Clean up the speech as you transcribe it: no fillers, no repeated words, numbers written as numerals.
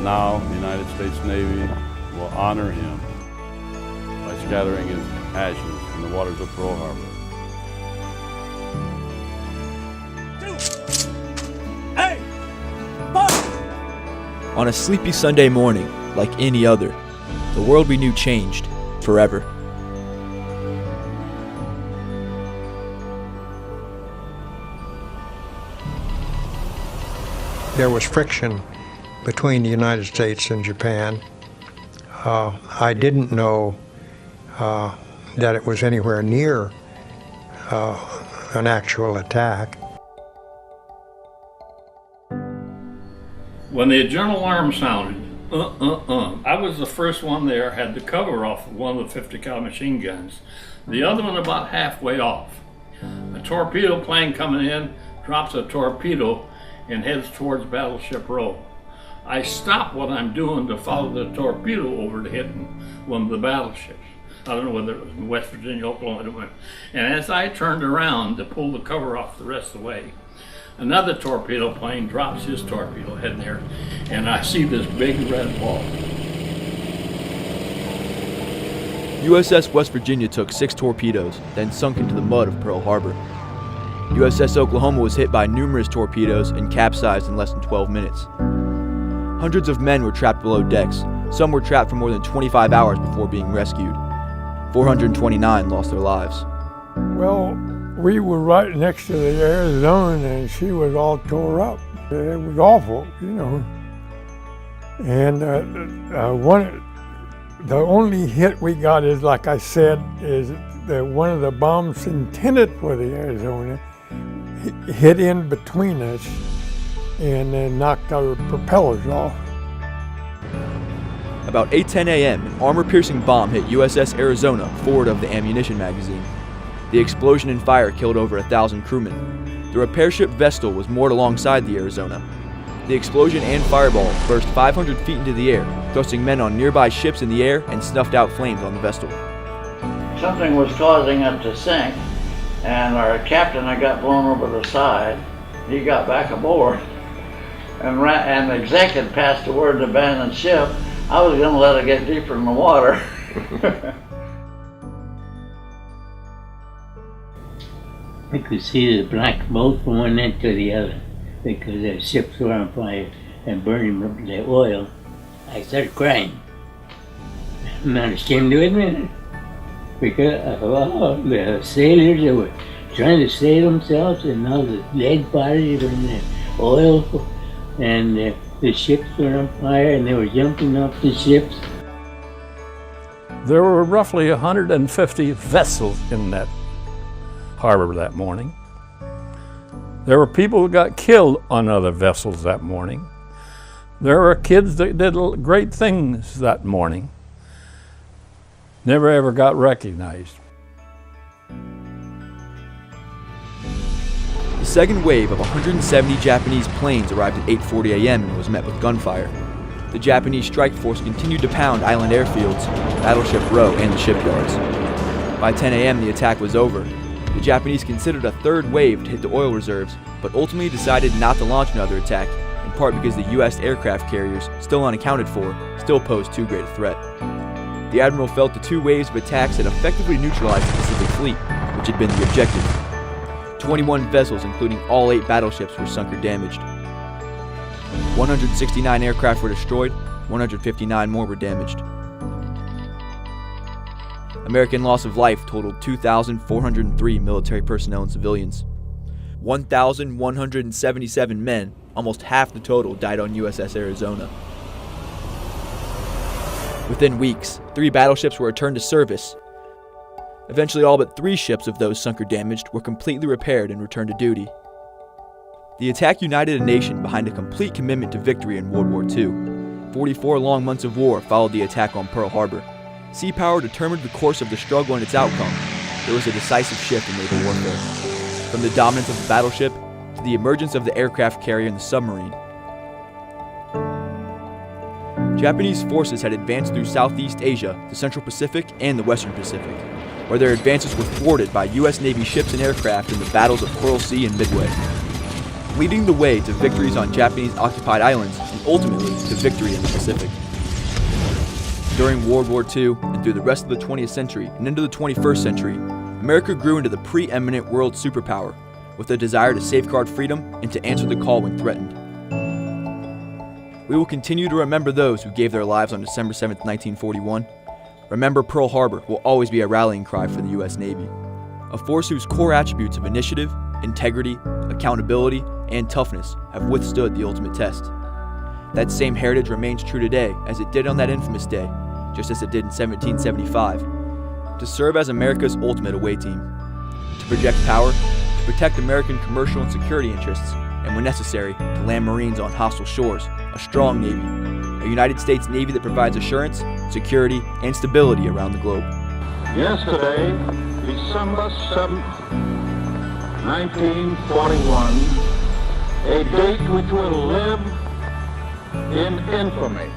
now the United States Navy will honor him by scattering his ashes in the waters of Pearl Harbor. On a sleepy Sunday morning, like any other, the world we knew changed forever. There was friction between the United States and Japan. I didn't know that it was anywhere near an actual attack. When the general alarm sounded, I was the first one there, had the cover off of one of the 50 cal machine guns. The other one about halfway off. A torpedo plane coming in drops a torpedo and heads towards Battleship Row. I stop what I'm doing to follow the torpedo over to hit one of the battleships. I don't know whether it was in West Virginia, Oklahoma. And as I turned around to pull the cover off the rest of the way, another torpedo plane drops his torpedo heading there, and I see this big red ball. USS West Virginia took 6 torpedoes, then sunk into the mud of Pearl Harbor. USS Oklahoma was hit by numerous torpedoes and capsized in less than 12 minutes. Hundreds of men were trapped below decks. Some were trapped for more than 25 hours before being rescued. 429 lost their lives. Well, we were right next to the Arizona, and she was all tore up. It was awful, you know. And the only hit we got is, like I said, is that one of the bombs intended for the Arizona hit in between us and then knocked our propellers off. About 8:10 a.m., an armor-piercing bomb hit USS Arizona forward of the ammunition magazine. The explosion and fire killed over 1,000 crewmen. The repair ship Vestal was moored alongside the Arizona. The explosion and fireball burst 500 feet into the air, thrusting men on nearby ships in the air and snuffed out flames on the Vestal. Something was causing it to sink, and our captain had got blown over the side. He got back aboard, and the exec had passed the word to abandon ship. I was going to let it get deeper in the water. I could see the black smoke from one end to the other because the ships were on fire and burning up the oil. I started crying. I'm not ashamed to admit it, because of all the sailors that were trying to save themselves, and all the dead bodies were in the oil, and the ships were on fire and they were jumping off the ships. There were roughly 150 vessels in that harbor that morning. There were people who got killed on other vessels that morning. There were kids that did great things that morning. Never ever got recognized. The second wave of 170 Japanese planes arrived at 8:40 a.m. and was met with gunfire. The Japanese strike force continued to pound island airfields, Battleship Row, and the shipyards. By 10 a.m. the attack was over. The Japanese considered a third wave to hit the oil reserves, but ultimately decided not to launch another attack, in part because the U.S. aircraft carriers, still unaccounted for, still posed too great a threat. The Admiral felt the 2 waves of attacks had effectively neutralized the Pacific Fleet, which had been the objective. 21 vessels, including all 8 battleships, were sunk or damaged. 169 aircraft were destroyed, 159 more were damaged. American loss of life totaled 2,403 military personnel and civilians. 1,177 men, almost half the total, died on USS Arizona. Within weeks, 3 battleships were returned to service. Eventually, all but 3 ships of those sunk or damaged were completely repaired and returned to duty. The attack united a nation behind a complete commitment to victory in World War II. 44 long months of war followed the attack on Pearl Harbor. Sea power determined the course of the struggle and its outcome. There was a decisive shift in naval warfare, from the dominance of the battleship to the emergence of the aircraft carrier and the submarine. Japanese forces had advanced through Southeast Asia, the Central Pacific, and the Western Pacific, where their advances were thwarted by U.S. Navy ships and aircraft in the battles of Coral Sea and Midway. Leading the way to victories on Japanese-occupied islands and ultimately to victory in the Pacific. During World War II and through the rest of the 20th century and into the 21st century, America grew into the preeminent world superpower with a desire to safeguard freedom and to answer the call when threatened. We will continue to remember those who gave their lives on December 7, 1941. Remember Pearl Harbor will always be a rallying cry for the U.S. Navy, a force whose core attributes of initiative, integrity, accountability, and toughness have withstood the ultimate test. That same heritage remains true today as it did on that infamous day, just as it did in 1775, to serve as America's ultimate away team, to project power, to protect American commercial and security interests, and when necessary, to land Marines on hostile shores, a strong Navy, a United States Navy that provides assurance, security, and stability around the globe. Yesterday, December 7th, 1941, a date which will live in infamy.